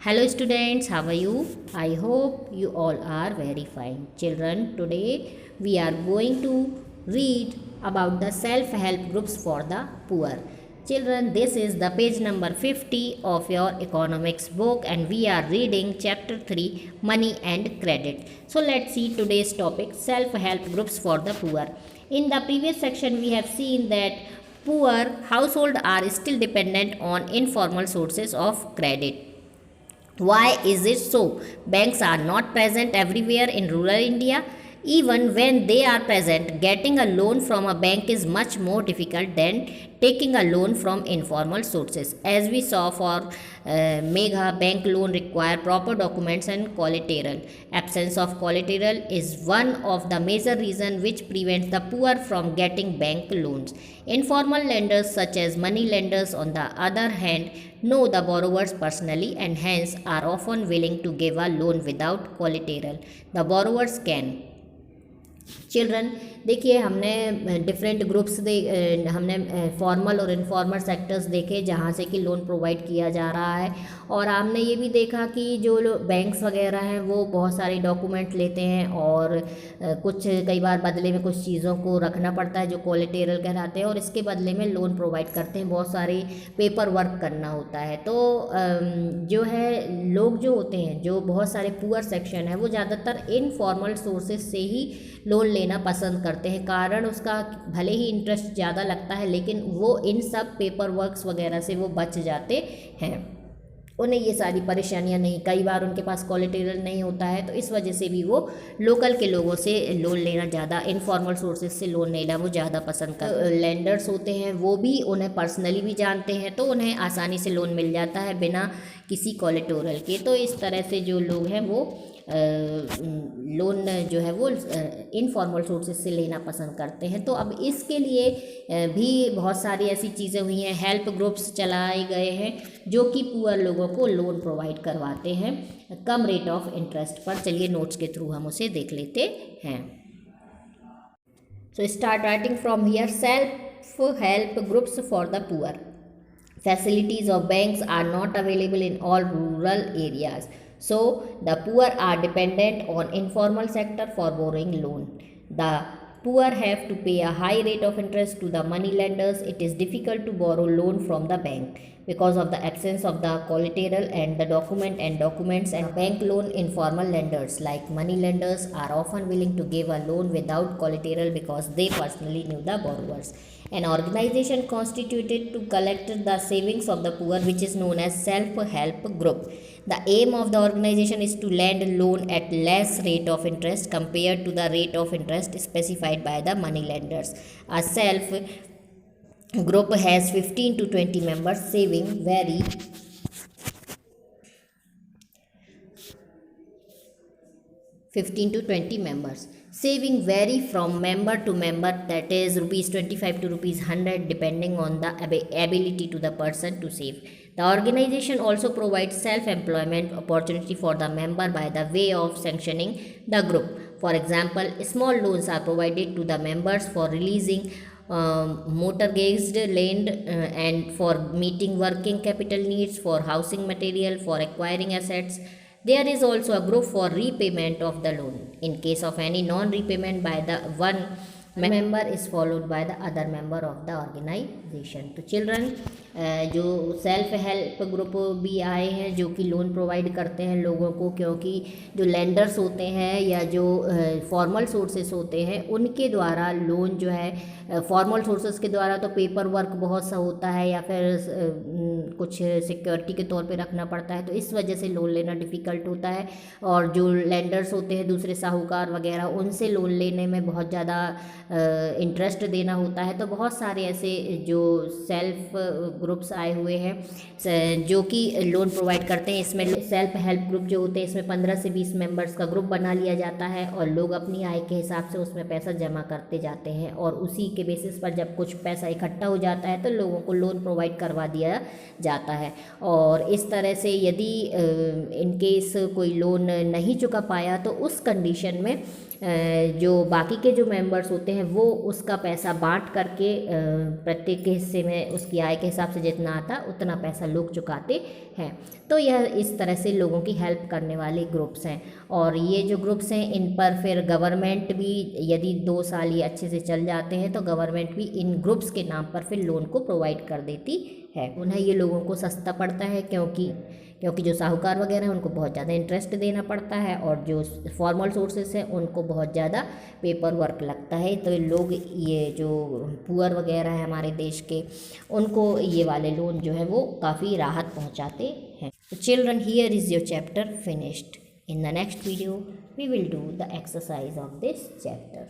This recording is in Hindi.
Hello students, how are you? I hope you all are very fine. Children, today we are going to read about the self-help groups for the poor. Children, this is the page number 50 of your economics book and we are reading chapter 3, Money and Credit. So let's see today's topic, self-help groups for the poor. In the previous section we have seen that poor households are still dependent on informal sources of credit. Why is it so? Banks are not present everywhere in rural India. Even when they are present, getting a loan from a bank is much more difficult than taking a loan from informal sources. As we saw for Mega, bank loan require proper documents and collateral. Absence of collateral is one of the major reasons which prevents the poor from getting bank loans. Informal lenders such as money lenders on the other hand know the borrowers personally and hence are often willing to give a loan without collateral. The borrowers can children देखिए हमने डिफरेंट ग्रुप्स हमने फॉर्मल और इनफॉर्मल सेक्टर्स देखे जहाँ से कि लोन प्रोवाइड किया जा रहा है और हमने ये भी देखा कि जो बैंक्स वगैरह हैं वो बहुत सारे डॉक्यूमेंट लेते हैं और कुछ कई बार बदले में कुछ चीज़ों को रखना पड़ता है जो कोलेटेरल कहलाते हैं और इसके बदले में लोन प्रोवाइड करते हैं, बहुत सारे पेपर वर्क करना होता है। तो जो है लोग जो होते हैं जो बहुत सारे पुअर सेक्शन है वो ज़्यादातर इनफॉर्मल सोर्सेज से ही लोन लेना पसंद करते हैं। कारण उसका भले ही इंटरेस्ट ज़्यादा लगता है लेकिन वो इन सब पेपर वर्क्स वगैरह से वो बच जाते हैं, उन्हें ये सारी परेशानियां नहीं, कई बार उनके पास कोलेटेरल नहीं होता है तो इस वजह से भी वो लोकल के लोगों से लोन लेना ज़्यादा, इनफॉर्मल सोर्सेज से लोन लेना वो ज़्यादा पसंद करते हैं। लेंडर्स होते हैं वो भी उन्हें पर्सनली भी जानते हैं तो उन्हें आसानी से लोन मिल जाता है बिना किसी कोलेटोरल के। तो इस तरह से जो लोग हैं वो लोन जो है वो इनफॉर्मल सोर्सेज से लेना पसंद करते हैं। तो अब इसके लिए भी बहुत सारी ऐसी चीज़ें हुई हैं, हेल्प ग्रुप्स चलाए गए हैं जो कि पुअर लोगों को लोन प्रोवाइड करवाते हैं कम रेट ऑफ इंटरेस्ट पर। चलिए नोट्स के थ्रू हम उसे देख लेते हैं। So start writing from here, self help groups for the poor. Facilities of banks are not available in all rural areas. So, the poor are dependent on informal sector for borrowing loan. The poor have to pay a high rate of interest to the money lenders. It is difficult to borrow loan from the bank because of the absence of the collateral and the documents and bank loan. Informal lenders like money lenders are often willing to give a loan without collateral because they personally knew the borrowers. An organization constituted to collect the savings of the poor, which is known as self-help group. The aim of the organization is to lend loan at less rate of interest compared to the rate of interest specified by the money lenders. A self group has 15 to 20 members. Saving vary 15 to 20 members. Saving vary from member to member, that is rupees 25 to rupees 100 depending on the ability to the person to save. The organization also provides self-employment opportunity for the member by the way of sanctioning the group. For example, small loans are provided to the members for releasing mortgaged land and for meeting working capital needs, for housing material, for acquiring assets. There is also a group for repayment of the loan. In case of any non-repayment by the one member is followed by the other member of the organization. तो चिल्ड्रन जो सेल्फ हेल्प ग्रुप भी आए हैं जो कि लोन प्रोवाइड करते हैं लोगों को, क्योंकि जो लेंडर्स होते हैं या जो फॉर्मल सोर्सेस होते हैं उनके द्वारा लोन जो है, फॉर्मल सोर्सेस के द्वारा तो पेपर वर्क बहुत सा होता है या फिर कुछ सिक्योरिटी के तौर पे रखना पड़ता है, तो इस वजह से लोन लेना डिफ़िकल्ट होता है। और जो लेंडर्स होते हैं दूसरे साहूकार वगैरह, उनसे लोन लेने में बहुत ज़्यादा इंटरेस्ट देना होता है। तो बहुत सारे ऐसे जो सेल्फ ग्रुप्स आए हुए हैं जो कि लोन प्रोवाइड करते हैं। इसमें सेल्फ हेल्प ग्रुप जो होते हैं इसमें 15 से 20 मेंबर्स का ग्रुप बना लिया जाता है और लोग अपनी आय के हिसाब से उसमें पैसा जमा करते जाते हैं और उसी के बेसिस पर जब कुछ पैसा इकट्ठा हो जाता है तो लोगों को लोन प्रोवाइड करवा दिया जाता है। और इस तरह से यदि इन केस कोई लोन नहीं चुका पाया तो उस कंडीशन में जो बाकी के जो मेंबर्स होते हैं वो उसका पैसा बांट करके प्रत्येक के हिस्से में उसकी आय के हिसाब से जितना आता उतना पैसा लोग चुकाते हैं। तो यह इस तरह से लोगों की हेल्प करने वाले ग्रुप्स हैं। और ये जो ग्रुप्स हैं इन पर फिर गवर्नमेंट भी, यदि 2 साल ये अच्छे से चल जाते हैं तो गवर्नमेंट भी इन ग्रुप्स के नाम पर फिर लोन को प्रोवाइड कर देती है। उन्हें ये लोगों को सस्ता पड़ता है क्योंकि जो साहूकार वगैरह हैं उनको बहुत ज़्यादा इंटरेस्ट देना पड़ता है, और जो फॉर्मल सोर्सेस हैं उनको बहुत ज़्यादा पेपर वर्क लगता है। तो लोग, ये जो पुअर वगैरह है हमारे देश के, उनको ये वाले लोन जो है वो काफ़ी राहत पहुंचाते हैं। तो children, here is your chapter finished. In the next video we will do the exercise of this chapter.